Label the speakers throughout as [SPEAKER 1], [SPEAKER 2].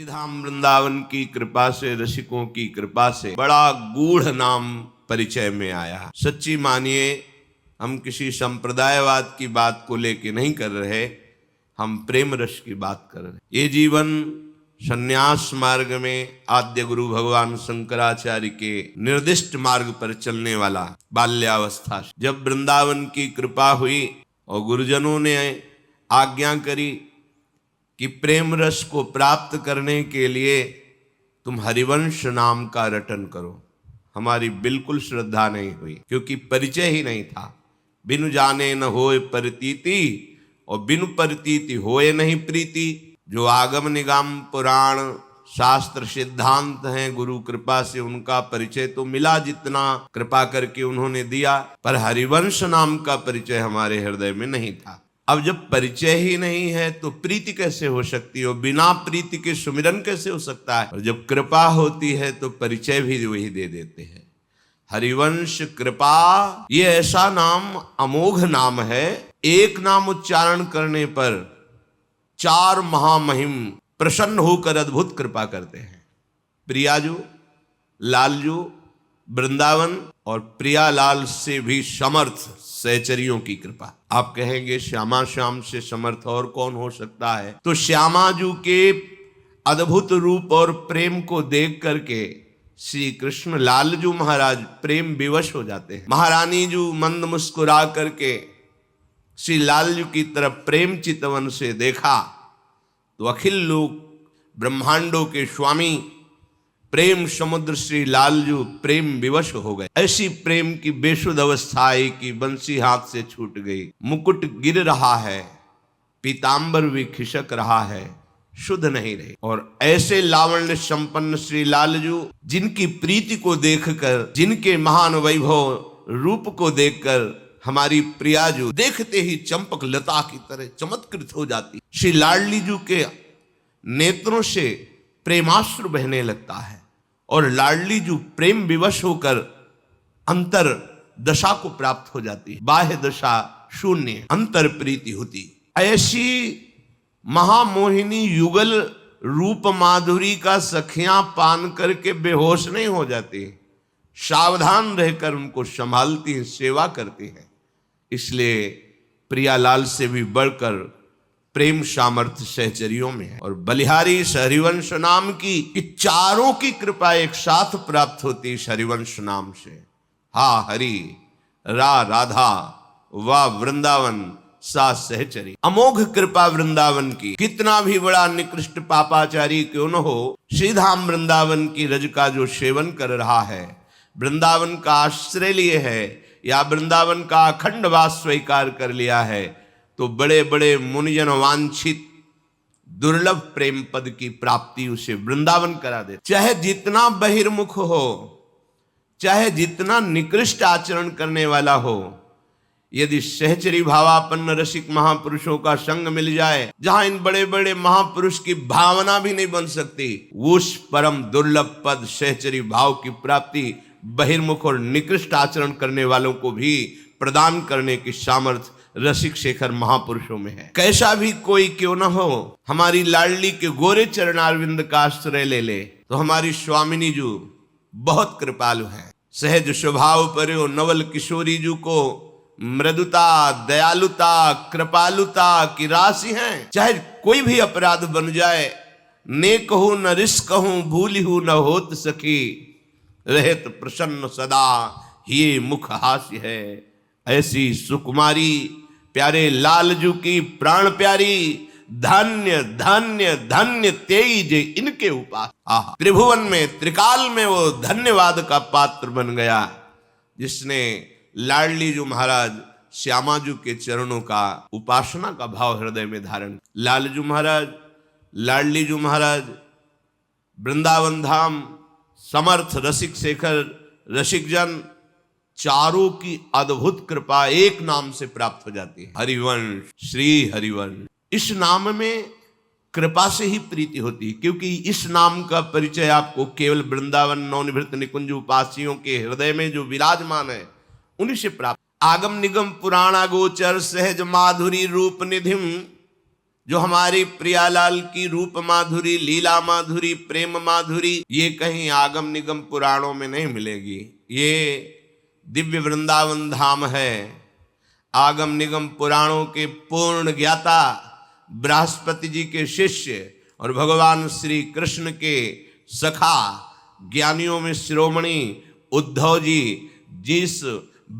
[SPEAKER 1] श्रीधाम वृंदावन की कृपा से, रसिकों की कृपा से बड़ा गूढ़ नाम परिचय में आया। सच्ची मानिए, हम किसी संप्रदायवाद की बात को लेके नहीं कर रहे, हम प्रेम रस की बात कर रहे। ये जीवन संन्यास मार्ग में आद्य गुरु भगवान शंकराचार्य के निर्दिष्ट मार्ग पर चलने वाला बाल्यावस्था, जब वृंदावन की कृपा हुई और गुरुजनों ने आज्ञा करी कि प्रेम रस को प्राप्त करने के लिए तुम हरिवंश नाम का रटन करो, हमारी बिल्कुल श्रद्धा नहीं हुई, क्योंकि परिचय ही नहीं था। बिनु जाने न होए प्रतीति और बिनु प्रतीति होए नहीं प्रीति। जो आगम निगम पुराण शास्त्र सिद्धांत हैं, गुरु कृपा से उनका परिचय तो मिला जितना कृपा करके उन्होंने दिया, पर हरिवंश नाम का परिचय हमारे हृदय में नहीं था। अब जब परिचय ही नहीं है तो प्रीति कैसे हो सकती है, बिना प्रीति के सुमिरन कैसे हो सकता है। और जब कृपा होती है तो परिचय भी वही दे देते हैं। हरिवंश कृपा ये ऐसा नाम, अमोघ नाम है। एक नाम उच्चारण करने पर 4 महामहिम प्रसन्न होकर अद्भुत कृपा करते हैं। प्रियाजू, लालजू, वृंदावन और प्रियालाल से भी समर्थ सहचरियों की कृपा। आप कहेंगे श्यामा श्याम से समर्थ और कौन हो सकता है? तो श्यामाजू के अद्भुत रूप और प्रेम को देख करके श्री कृष्ण लालजू महाराज प्रेम विवश हो जाते हैं। महारानी जू मंद मुस्कुरा करके श्री लालजू की तरफ प्रेम चितवन से देखा तो अखिल लोक ब्रह्मांडों के स्वामी प्रेम समुद्र श्री लालजू प्रेम विवश हो गए। ऐसी प्रेम की बेसुध अवस्था आई कि बंसी हाथ से छूट गई, मुकुट गिर रहा है, पीतांबर भी खिसक रहा है, शुद्ध नहीं रहे। और ऐसे लावण्य संपन्न श्री लालजू, जिनकी प्रीति को देखकर, जिनके महान वैभव रूप को देखकर हमारी प्रियाजू देखते ही चंपक लता की तरह चमत्कृत हो जाती। श्री लाडलीजू के नेत्रों से प्रेमाश्रु बहने लगता है और लाडलीजू प्रेम विवश होकर अंतर दशा को प्राप्त हो जाती है। बाह्य दशा शून्य, अंतर प्रीति होती। ऐसी महामोहिनी युगल रूप माधुरी का सखियां पान करके बेहोश नहीं हो जाती, सावधान रहकर उनको संभालती हैं, सेवा करती हैं। इसलिए प्रियालाल से भी बढ़कर प्रेम सामर्थ्य सहचरियों में है। और बलिहारी हरिवंश नाम की कि चारों की कृपा एक साथ प्राप्त होती इस हरिवंश नाम से। हा हरि, रा राधा, वाह वृंदावन, सा सहचरी। अमोघ कृपा वृंदावन की। कितना भी बड़ा निकृष्ट पापाचारी क्यों न हो, श्रीधाम वृंदावन की रज का जो सेवन कर रहा है, वृंदावन का आश्रय लिए है या वृंदावन का अखंड वास स्वीकार कर लिया है, तो बड़े बड़े मुनिजन वांछित दुर्लभ प्रेम पद की प्राप्ति उसे वृंदावन करा दे। चाहे जितना बहिर्मुख हो, चाहे जितना निकृष्ट आचरण करने वाला हो, यदि सहचरी भावापन्न रसिक महापुरुषों का संग मिल जाए, जहां इन बड़े बड़े महापुरुष की भावना भी नहीं बन सकती, उस परम दुर्लभ पद सहचरी भाव की प्राप्ति बहिर्मुख और निकृष्ट आचरण करने वालों को भी प्रदान करने की सामर्थ्य रसिक शेखर महापुरुषों में है। कैसा भी कोई क्यों न हो, हमारी लाडली के गोरे चरणारविंद का आश्रय ले ले तो हमारी स्वामिनी जू बहुत कृपालु है। सहज स्वभाव पर नवल किशोरी जू को मृदुता, दयालुता, कृपालुता की राशि है। चाहे कोई भी अपराध बन जाए, नेक हूं न रिस्क हूं, भूली हूं न होत सकी, रहत प्रसन्न सदा ये मुख हास्य है। ऐसी सुकुमारी प्यारे लालजू की प्राण प्यारी, धन्य धन्य धन्य तेज इनके उपास। त्रिभुवन में, त्रिकाल में वो धन्यवाद का पात्र बन गया, जिसने लाडलीजू महाराज श्यामाजू के चरणों का उपासना का भाव हृदय में धारण। लालजू महाराज, लाडलीजू महाराज, वृंदावन धाम, समर्थ रसिक शेखर, रसिक जन, चारों की अद्भुत कृपा एक नाम से प्राप्त हो जाती है, हरिवंश, श्री हरिवंश। इस नाम में कृपा से ही प्रीति होती है, क्योंकि इस नाम का परिचय आपको केवल वृंदावन नवनिवृत्त निकुंज उपासियों के हृदय में जो विराजमान है उन्हीं से प्राप्त। आगम निगम पुराणा गोचर सहज माधुरी रूप निधिम जो हमारी प्रियालाल की रूप माधुरी, लीला माधुरी, प्रेम माधुरी, ये कहीं आगम निगम पुराणों में नहीं मिलेगी। ये दिव्य वृंदावन धाम है। आगम निगम पुराणों के पूर्ण ज्ञाता बृहस्पति जी के शिष्य और भगवान श्री कृष्ण के सखा, ज्ञानियों में शिरोमणि उद्धव जी, जिस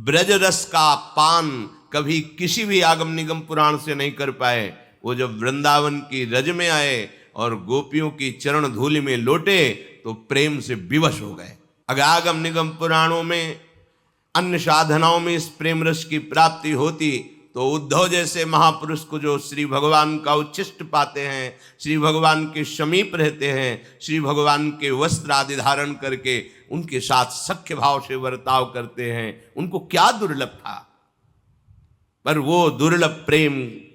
[SPEAKER 1] ब्रज रस का पान कभी किसी भी आगम निगम पुराण से नहीं कर पाए, वो जब वृंदावन की रज में आए और गोपियों की चरण धूलि में लोटे तो प्रेम से विवश हो गए। अगर आगम निगम पुराणों में अन्य साधनाओं में इस प्रेम रस की प्राप्ति होती तो उद्धव जैसे महापुरुष को, जो श्री भगवान का उच्छिष्ट पाते हैं, श्री भगवान के समीप रहते हैं, श्री भगवान के वस्त्र आदि धारण करके उनके साथ सख्य भाव से बर्ताव करते हैं, उनको क्या दुर्लभ था। पर वो दुर्लभ प्रेम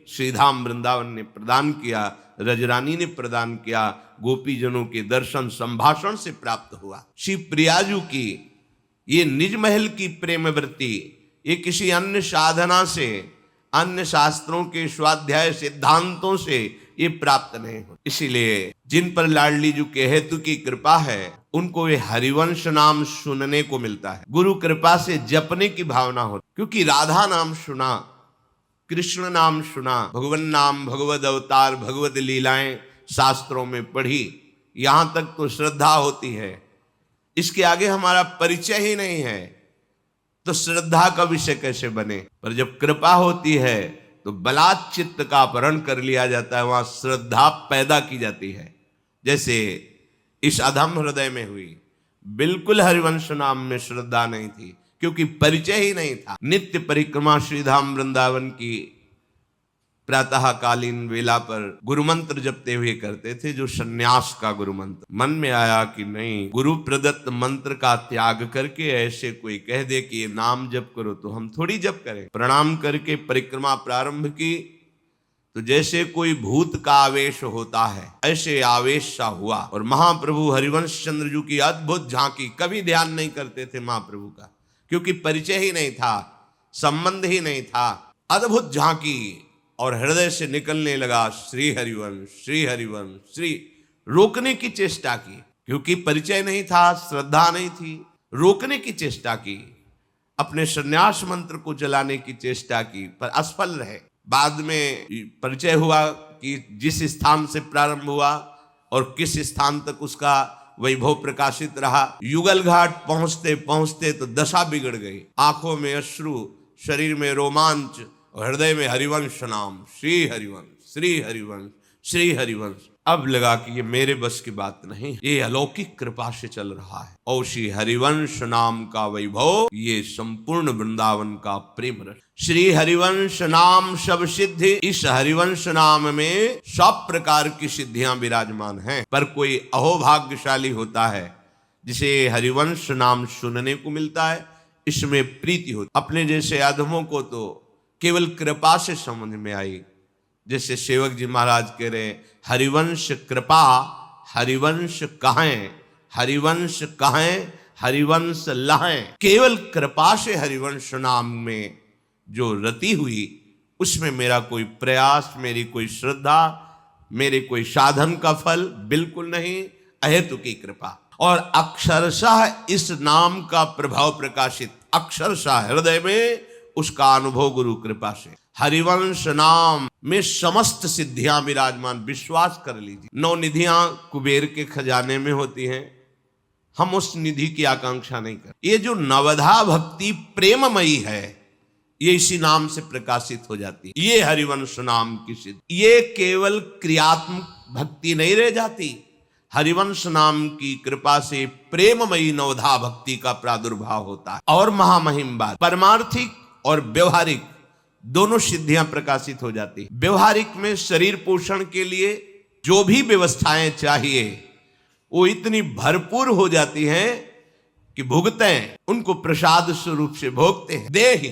[SPEAKER 1] श्रीधाम वृंदावन ने प्रदान किया, रजरानी ने प्रदान किया, गोपीजनों के दर्शन संभाषण से प्राप्त हुआ। श्री प्रियाजू की ये निज महल की प्रेम वृत्ति, ये किसी अन्य साधना से, अन्य शास्त्रों के स्वाध्याय सिद्धांतों से ये प्राप्त नहीं हो। इसीलिए जिन पर लाडली जी के हेतु की कृपा है, उनको ये हरिवंश नाम सुनने को मिलता है, गुरु कृपा से जपने की भावना हो। क्योंकि राधा नाम सुना, कृष्ण नाम सुना, भगवान नाम, भगवद अवतार, भगवद लीलाएं शास्त्रों में पढ़ी, यहां तक तो श्रद्धा होती है। इसके आगे हमारा परिचय ही नहीं है तो श्रद्धा का विषय कैसे बने। पर जब कृपा होती है तो बलात् चित्त का अपहरण कर लिया जाता है, वहां श्रद्धा पैदा की जाती है। जैसे इस अधम हृदय में हुई। बिल्कुल हरिवंश नाम में श्रद्धा नहीं थी, क्योंकि परिचय ही नहीं था। नित्य परिक्रमा श्रीधाम वृंदावन की प्रातःकालीन वेला पर गुरु मंत्र जपते हुए करते थे, जो सन्यास का गुरु मंत्र। मन में आया कि नहीं, गुरु प्रदत्त मंत्र का त्याग करके ऐसे कोई कह दे कि ये नाम जप करो तो हम थोड़ी जप करें। प्रणाम करके परिक्रमा प्रारंभ की तो जैसे कोई भूत का आवेश होता है, ऐसे आवेश सा हुआ। और महाप्रभु हरिवंश चंद्र जी की अद्भुत झांकी, कभी ध्यान नहीं करते थे महाप्रभु का, क्योंकि परिचय ही नहीं था, संबंध ही नहीं था। अद्भुत झांकी और हृदय से निकलने लगा श्री हरिवंश, श्री हरिवंश, श्री। रोकने की चेष्टा की, क्योंकि परिचय नहीं था, श्रद्धा नहीं थी। रोकने की चेष्टा की, अपने संन्यास मंत्र को जलाने की चेष्टा की, पर असफल रहे। बाद में परिचय हुआ कि जिस स्थान से प्रारंभ हुआ और किस स्थान तक उसका वैभव प्रकाशित रहा। युगल घाट पहुंचते पहुंचते तो दशा बिगड़ गई। आंखों में अश्रु, शरीर में रोमांच और हृदय में हरिवंश नाम, श्री हरिवंश, श्री हरिवंश, श्री हरिवंश। अब लगा कि ये मेरे बस की बात नहीं, ये अलौकिक कृपा से चल रहा है। और श्री हरिवंश नाम का वैभव, ये संपूर्ण वृंदावन का प्रेम रस। श्री हरिवंश नाम सब सिद्धि, इस हरिवंश नाम में सब प्रकार की सिद्धियां विराजमान हैं। पर कोई अहोभाग्यशाली होता है जिसे हरिवंश नाम सुनने को मिलता है, इसमें प्रीति होती। अपने जैसे अधमों को तो केवल कृपा से समझ में आई। जैसे सेवक जी महाराज कह रहे, हरिवंश कृपा हरिवंश कहें, हरिवंश कहें हरिवंश लहें। केवल कृपा से हरिवंश नाम में जो रति हुई, उसमें मेरा कोई प्रयास, मेरी कोई श्रद्धा, मेरे कोई साधन का फल बिल्कुल नहीं, अहेतु की कृपा। और अक्षरशः इस नाम का प्रभाव प्रकाशित, अक्षरशः हृदय में उसका अनुभव गुरु कृपा से। हरिवंश नाम में समस्त सिद्धियां विराजमान, विश्वास कर लीजिए। 9 निधियां कुबेर के खजाने में होती हैं, हम उस निधि की आकांक्षा नहीं कर। ये जो नवधा भक्ति प्रेममयी है, ये इसी नाम से प्रकाशित हो जाती है। ये हरिवंश नाम की सिद्धि। ये केवल क्रियात्मक भक्ति नहीं रह जाती, हरिवंश नाम की कृपा से प्रेममयी नवधा भक्ति का प्रादुर्भाव होता है। और महामहिम बात, परमार्थिक और व्यवहारिक दोनों सिद्धियां प्रकाशित हो जाती। व्यवहारिक में शरीर पोषण के लिए जो भी व्यवस्थाएं चाहिए वो इतनी भरपूर हो जाती हैं कि भुगतें उनको प्रसाद स्वरूप से भोगते हैं, दे ही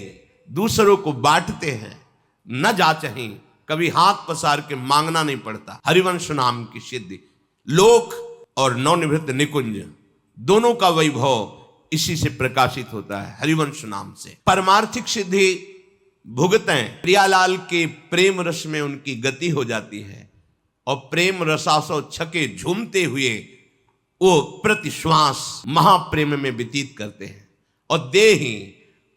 [SPEAKER 1] दूसरों को बांटते हैं, न जाचहीं, कभी हाथ पसार के मांगना नहीं पड़ता। हरिवंश नाम की सिद्धि, लोक और नवनिवृत्त निकुंज दोनों का वैभव इसी से प्रकाशित होता है, हरिवंश नाम से। परमार्थिक सिद्धि भुगतें। प्रियालाल के प्रेम रस में उनकी गति हो जाती है और प्रेम रसासो छके झूमते हुए वो प्रति श्वास महाप्रेम में व्यतीत करते हैं। और दे ही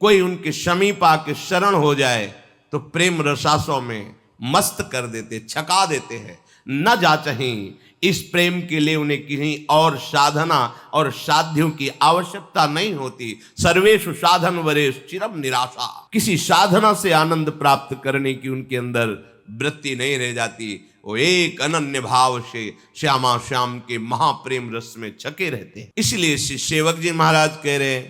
[SPEAKER 1] कोई उनके समीप आके शरण हो जाए तो प्रेम रसासों में मस्त कर देते, छका देते हैं। न जाचहीं इस प्रेम के लिए उन्हें किसी और साधना और साध्यों की आवश्यकता नहीं होती। सर्वेषु साधन वरेश चिरम निराशा। किसी साधना से आनंद प्राप्त करने की उनके अंदर वृत्ति नहीं रह जाती। वो एक अनन्य भाव से श्यामा श्याम के महाप्रेम रस में छके रहते हैं। इसलिए श्री सेवक जी महाराज कह रहे हैं,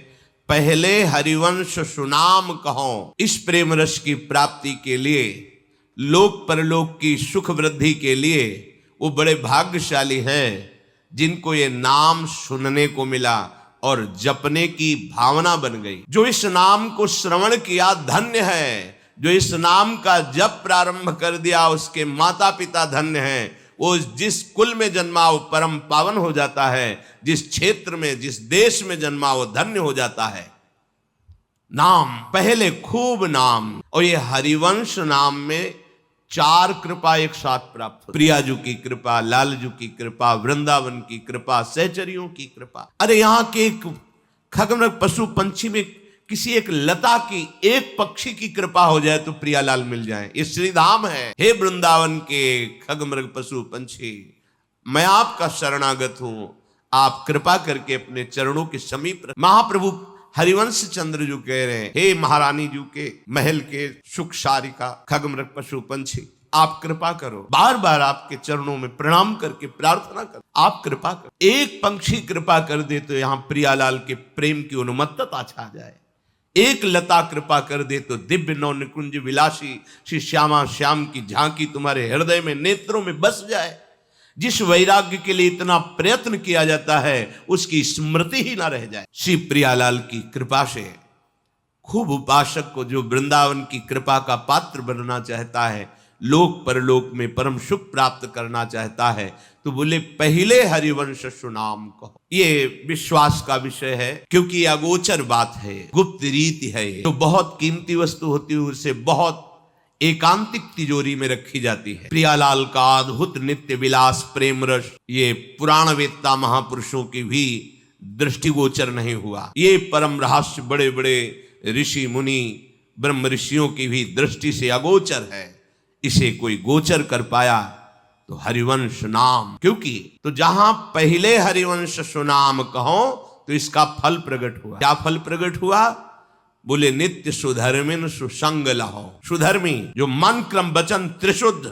[SPEAKER 1] पहले हरिवंश सुनाम कहो। इस प्रेम रस की प्राप्ति के लिए, लोक परलोक की सुख वृद्धि के लिए वो बड़े भाग्यशाली हैं जिनको ये नाम सुनने को मिला और जपने की भावना बन गई। जो इस नाम को श्रवण किया धन्य है। जो इस नाम का जप प्रारंभ कर दिया उसके माता पिता धन्य हैं। वो जिस कुल में जन्मा वो परम पावन हो जाता है। जिस क्षेत्र में, जिस देश में जन्मा वो धन्य हो जाता है। नाम, पहले खूब नाम। और ये हरिवंश नाम में 4 कृपा एक साथ प्राप्त हो। प्रियाजू की कृपा, लालजू की कृपा, वृंदावन की कृपा, सहचरियों की कृपा। अरे यहाँ के एक खगमृग पशु पंछी में किसी एक लता की, एक पक्षी की कृपा हो जाए तो प्रियालाल मिल जाए। ये श्रीधाम है। हे वृंदावन के खगमृग पशु पंछी, मैं आपका शरणागत हूं। आप कृपा करके अपने चरणों के समीप। महाप्रभु हरिवंश चंद्र जो कह रहे हैं, हे महारानी जी के महल के सुख सारिका खगमृग पशु पंछी, आप कृपा करो। बार बार आपके चरणों में प्रणाम करके प्रार्थना करो, आप कृपा करो। एक पंक्षी कृपा कर दे तो यहां प्रियालाल के प्रेम की उन्मत्तता छा जाए। एक लता कृपा कर दे तो दिव्य नौ निकुंज विलासी श्री श्यामा श्याम की झांकी तुम्हारे हृदय में, नेत्रों में बस जाए। जिस वैराग्य के लिए इतना प्रयत्न किया जाता है उसकी स्मृति ही ना रह जाए। श्री प्रियालाल की कृपा से खूब उपासक को, जो वृंदावन की कृपा का पात्र बनना चाहता है, लोक परलोक में परम सुख प्राप्त करना चाहता है, तो बोले पहले हरिवंश सुनाम कहो। ये विश्वास का विषय है क्योंकि ये अगोचर बात है, गुप्त रीति है। तो बहुत कीमती वस्तु होती है उसे बहुत एकांतिक तिजोरी में रखी जाती है। प्रियालाल का अद्भुत नित्य विलास प्रेम रस ये पुराण वेत्ता महापुरुषों की भी दृष्टिगोचर नहीं हुआ। ये परम रहस्य बड़े बड़े ऋषि मुनि ब्रह्म ऋषियों की भी दृष्टि से अगोचर है। इसे कोई गोचर कर पाया तो हरिवंश नाम। क्योंकि तो जहां पहले हरिवंश सुनाम कहो तो इसका फल प्रकट हुआ। क्या फल प्रकट हुआ? बोले नित्य सुधर्मिन सुसंग लहो। सुधर्मी जो मन क्रम वचन त्रिशुद्ध,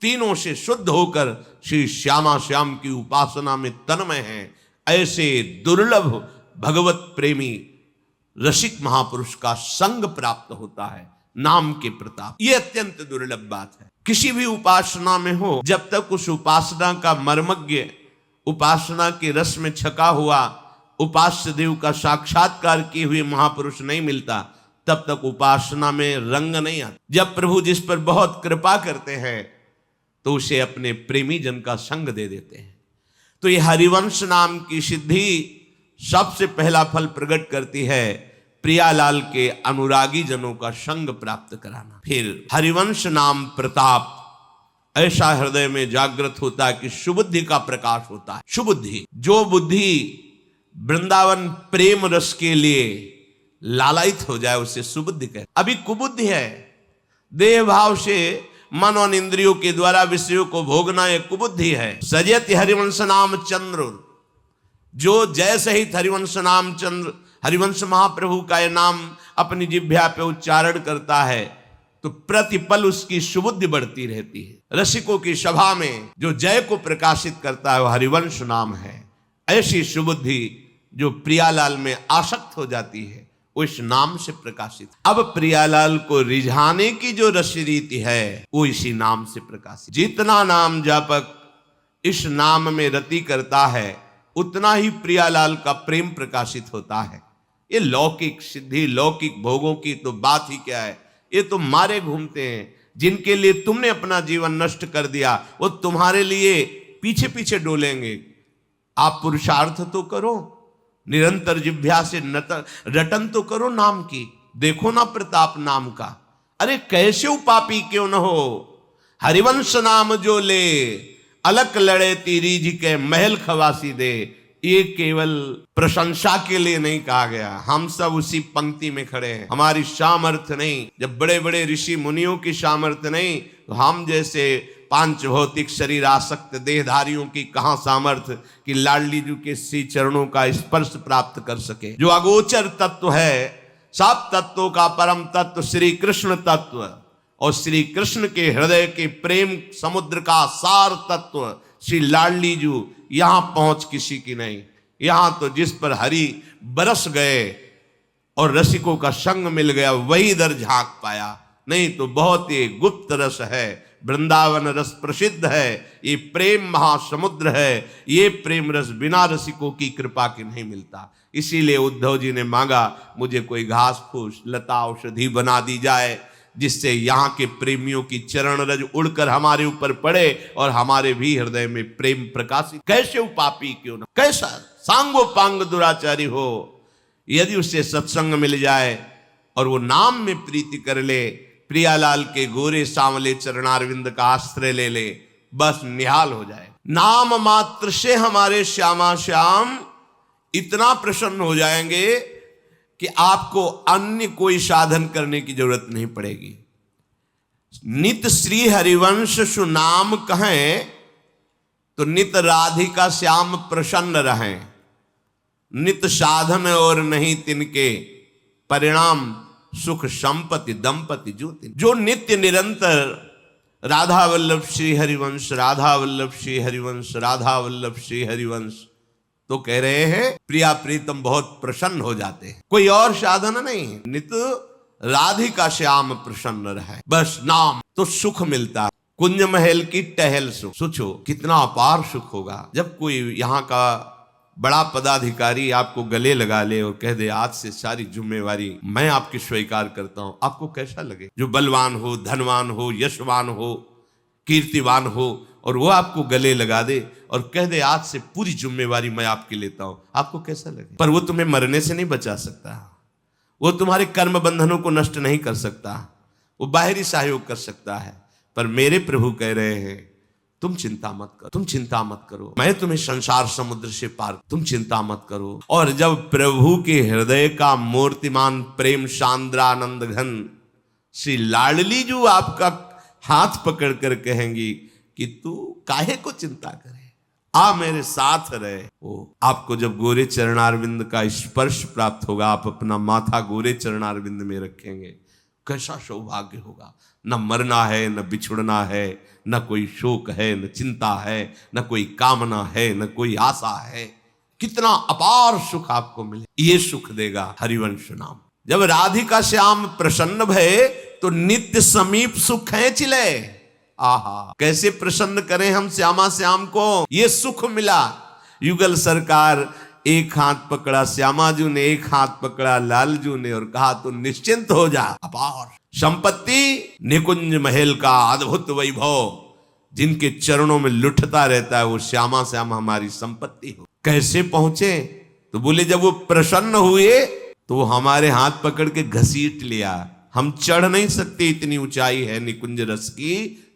[SPEAKER 1] तीनों से शुद्ध होकर श्री श्यामा श्याम की उपासना में तन्मय हैं, ऐसे दुर्लभ भगवत प्रेमी रसिक महापुरुष का संग प्राप्त होता है नाम के प्रताप। ये अत्यंत दुर्लभ बात है। किसी भी उपासना में हो, जब तक उस उपासना का मर्मज्ञ, उपासना के रस में छका हुआ उपास्य देव का साक्षात्कार किए हुए महापुरुष नहीं मिलता, तब तक उपासना में रंग नहीं आता। जब प्रभु जिस पर बहुत कृपा करते हैं तो उसे अपने प्रेमी जन का संग दे देते हैं। तो ये हरिवंश नाम की सिद्धि सबसे पहला फल प्रकट करती है प्रियालाल के अनुरागी जनों का संग प्राप्त कराना। फिर हरिवंश नाम प्रताप ऐसा हृदय में जागृत होता है कि सुबुद्धि का प्रकाश होता है। सुबुद्धि, जो बुद्धि वृंदावन प्रेम रस के लिए लालायित हो जाए उसे सुबुद्धि कहते। अभी कुबुद्धि है, देह भाव से मन और इंद्रियों के द्वारा विषयों को भोगना एक कुबुद्धि है। सजयति हरिवंश नाम चंद्र, जो जय सहित हरिवंश नाम चंद्र, हरिवंश महाप्रभु का यह नाम अपनी जिह्वा पे उच्चारण करता है तो प्रतिपल उसकी सुबुद्धि बढ़ती रहती है। रसिकों की सभा में जो जय को प्रकाशित करता है वह हरिवंश नाम है। ऐसी सुबुद्धि जो प्रियालाल में आसक्त हो जाती है वो इस नाम से प्रकाशित। अब प्रियालाल को रिझाने की जो रसी रीति है वो इसी नाम से प्रकाशित। जितना नाम जापक इस नाम में रति करता है उतना ही प्रियालाल का प्रेम प्रकाशित होता है। ये लौकिक सिद्धि, लौकिक भोगों की तो बात ही क्या है, ये तो मारे घूमते हैं। जिनके लिए तुमने अपना जीवन नष्ट कर दिया वो तुम्हारे लिए पीछे पीछे डोलेंगे। आप पुरुषार्थ तो करो, निरंतर जिह्वा से रटन तो करो नाम की। देखो ना प्रताप नाम का, अरे कैसे पापी क्यों न हो, हरिवंश नाम जो ले, अलक लड़े तीरीज के महल खवासी दे। ये केवल प्रशंसा के लिए नहीं कहा गया, हम सब उसी पंक्ति में खड़े हैं। हमारी सामर्थ्य नहीं, जब बड़े बड़े ऋषि मुनियों की सामर्थ्य नहीं, तो हम जैसे पांच भौतिक शरीर आसक्त देहधारियों की कहां सामर्थ्य कि लाडली जी के श्री चरणों का स्पर्श प्राप्त कर सके। जो अगोचर तत्व है, सब तत्वों का परम तत्व श्री कृष्ण तत्व, और श्री कृष्ण के हृदय के प्रेम समुद्र का सार तत्व श्री लाडली जी, यहां पहुंच किसी की नहीं। यहां तो जिस पर हरि बरस गए और रसिकों का संग मिल गया वही इधर झांक पाया, नहीं तो बहुत ही गुप्त रस है। वृंदावन रस प्रसिद्ध है, ये प्रेम महासमुद्र है। ये प्रेम रस बिना रसिकों की कृपा के नहीं मिलता। इसीलिए उद्धव जी ने मांगा, मुझे कोई घास फूस लता औषधि बना दी जाए, जिससे यहाँ के प्रेमियों की चरण रज उड़कर हमारे ऊपर पड़े और हमारे भी हृदय में प्रेम प्रकाशित। कैसे वो पापी क्यों ना, कैसा सांगो पांग दुराचारी हो, यदि उससे सत्संग मिल जाए और वो नाम में प्रीति कर ले, प्रियालाल के गोरे सांवले चरणारविंद का आश्रय ले ले, बस निहाल हो जाए। नाम मात्र से हमारे श्यामा श्याम इतना प्रसन्न हो जाएंगे कि आपको अन्य कोई साधन करने की जरूरत नहीं पड़ेगी। नित श्री हरिवंश सुनाम कहें तो नित राधिका श्याम प्रसन्न रहें। नित साधन और नहीं तिनके, परिणाम सुख संपत्ति दंपति जो नित्य निरंतर राधा वल्लभ श्री हरिवंश, राधा वल्लभ श्री हरिवंश, राधा वल्लभ श्री हरिवंश, तो कह रहे हैं प्रिया प्रीतम बहुत प्रसन्न हो जाते हैं। कोई और साधन नहीं, नित राधिका श्याम प्रसन्न रहे, बस नाम तो सुख मिलता है। कुंज महल की टहल सुख, सोचो कितना अपार सुख होगा जब कोई यहाँ का बड़ा पदाधिकारी आपको गले लगा ले और कह दे आज से सारी जिम्मेवारी मैं आपकी स्वीकार करता हूं। आपको कैसा लगे? जो बलवान हो, धनवान हो, यशवान हो, कीर्तिवान हो, और वो आपको गले लगा दे और कह दे आज से पूरी जिम्मेवारी मैं आपकी लेता हूं, आपको कैसा लगे? पर वो तुम्हें मरने से नहीं बचा सकता, वो तुम्हारे कर्म बंधनों को नष्ट नहीं कर सकता, वो बाहरी सहयोग कर सकता है। पर मेरे प्रभु कह रहे हैं तुम चिंता मत करो, तुम चिंता मत करो, मैं तुम्हें संसार समुद्र से पार, तुम चिंता मत करो। और जब प्रभु के हृदय का मूर्तिमान प्रेम सांद्रानंद घन श्री लाडली जो आपका हाथ पकड़ कर कहेंगी कि तू काहे को चिंता करे, आ मेरे साथ रहे। वो आपको जब गोरे चरणारविंद का स्पर्श प्राप्त होगा, आप अपना माथा गोरे चरणारविंद में रखेंगे, कैसा सौभाग्य होगा। न मरना है, न बिछुड़ना है, न कोई शोक है, न चिंता है, न कोई कामना है, न कोई आशा है। कितना अपार सुख आपको मिले, ये सुख देगा हरिवंश नाम। जब राधिका श्याम प्रसन्न भये तो नित्य समीप सुख खींच ले। आहा, कैसे प्रसन्न करें हम श्यामा श्याम को, ये सुख मिला। युगल सरकार एक हाथ पकड़ा श्यामा जी ने, एक हाथ पकड़ा लालजू ने और कहा तो निश्चिंत हो जा। अपार संपत्ति, निकुंज महल का अद्भुत वैभव जिनके चरणों में लुटता रहता है, वो श्यामा श्याम हमारी संपत्ति हो। कैसे पहुंचे? तो बोले जब वो प्रसन्न हुए तो वो हमारे हाथ पकड़ के घसीट लिया। हम चढ़ नहीं सकते, इतनी ऊंचाई है निकुंज रस की,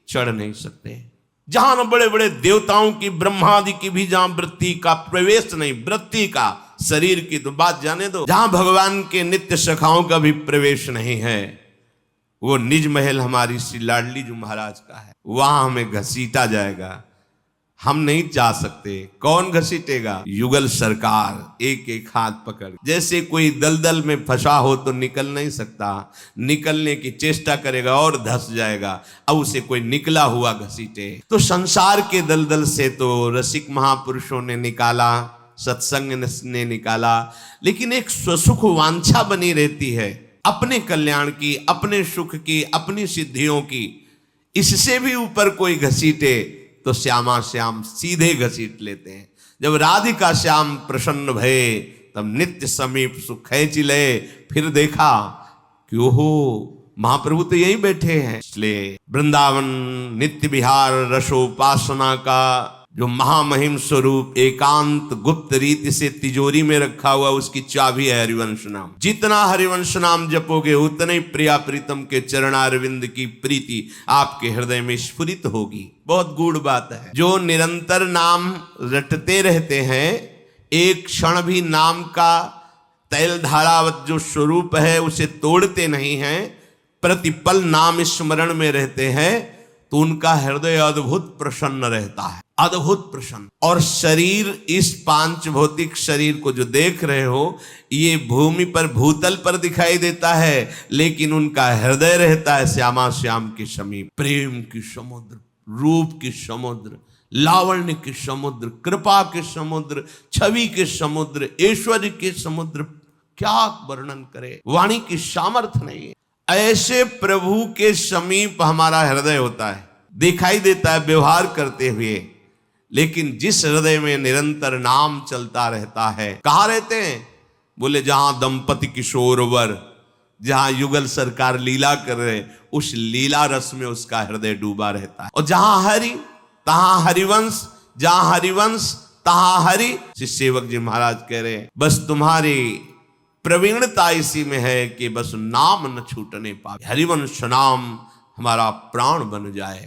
[SPEAKER 1] चढ़ नहीं सकते। जहां न बड़े बड़े देवताओं की, ब्रह्मादि की भी जहां वृत्ति का प्रवेश नहीं, वृत्ति का, शरीर की तो बात जाने दो, जहां भगवान के नित्य सखाओं का भी प्रवेश नहीं है, वो निज महल हमारी श्री लाडली जो महाराज का है, वहां हमें घसीटा जाएगा। हम नहीं जा सकते। कौन घसीटेगा? युगल सरकार एक एक हाथ पकड़। जैसे कोई दलदल में फंसा हो तो निकल नहीं सकता, निकलने की चेष्टा करेगा और धंस जाएगा, अब उसे कोई निकला हुआ घसीटे। तो संसार के दलदल से तो रसिक महापुरुषों ने निकाला, सत्संग ने निकाला, लेकिन एक स्वसुख वांछा बनी रहती है, अपने कल्याण की, अपने सुख की, अपनी सिद्धियों की। इससे भी ऊपर कोई घसीटे तो श्यामा श्याम सीधे घसीट लेते हैं। जब राधिका श्याम प्रसन्न भये तब नित्य समीप सुख खींच ले। फिर देखा कि ओहो महाप्रभु तो यहीं बैठे हैं। इसलिए वृंदावन नित्य विहार रसोपासना का जो महामहिम स्वरूप एकांत गुप्त रीति से तिजोरी में रखा हुआ उसकी चाबी है हरिवंश नाम। जितना हरिवंश नाम जपोगे उतने प्रिया प्रीतम के चरणारविंद की प्रीति आपके हृदय में स्फुरित होगी। बहुत गूढ़ बात है। जो निरंतर नाम रटते रहते हैं, एक क्षण भी नाम का तैल धारावत जो स्वरूप है उसे तोड़ते नहीं हैं, प्रतिपल नाम स्मरण में रहते हैं, तो उनका हृदय अद्भुत प्रसन्न रहता है, अद्भुत प्रसन्न। और शरीर, इस पांच भौतिक शरीर को जो देख रहे हो, ये भूमि पर भूतल पर दिखाई देता है, लेकिन उनका हृदय रहता है श्यामा श्याम के समीप। प्रेम की समुद्र, रूप की समुद्र, लावण्य के समुद्र, कृपा के समुद्र, छवि के समुद्र, ऐश्वर्य के समुद्र, क्या वर्णन करे, वाणी की सामर्थ्य नहीं है। ऐसे प्रभु के समीप हमारा हृदय होता है, दिखाई देता है व्यवहार करते हुए, लेकिन जिस हृदय में निरंतर नाम चलता रहता है। कहाँ रहते हैं? बोले जहां दंपति किशोरवर, जहां युगल सरकार लीला कर रहे, उस लीला रस में उसका हृदय डूबा रहता है। और जहां हरि तहां हरिवंश, जहां हरिवंश तहां हरि। श्री सेवक जी महाराज कह रहे हैं, बस तुम्हारी प्रवीणता इसी में है कि बस नाम न छूटने पाए, हरिवंश नाम हमारा प्राण बन जाए।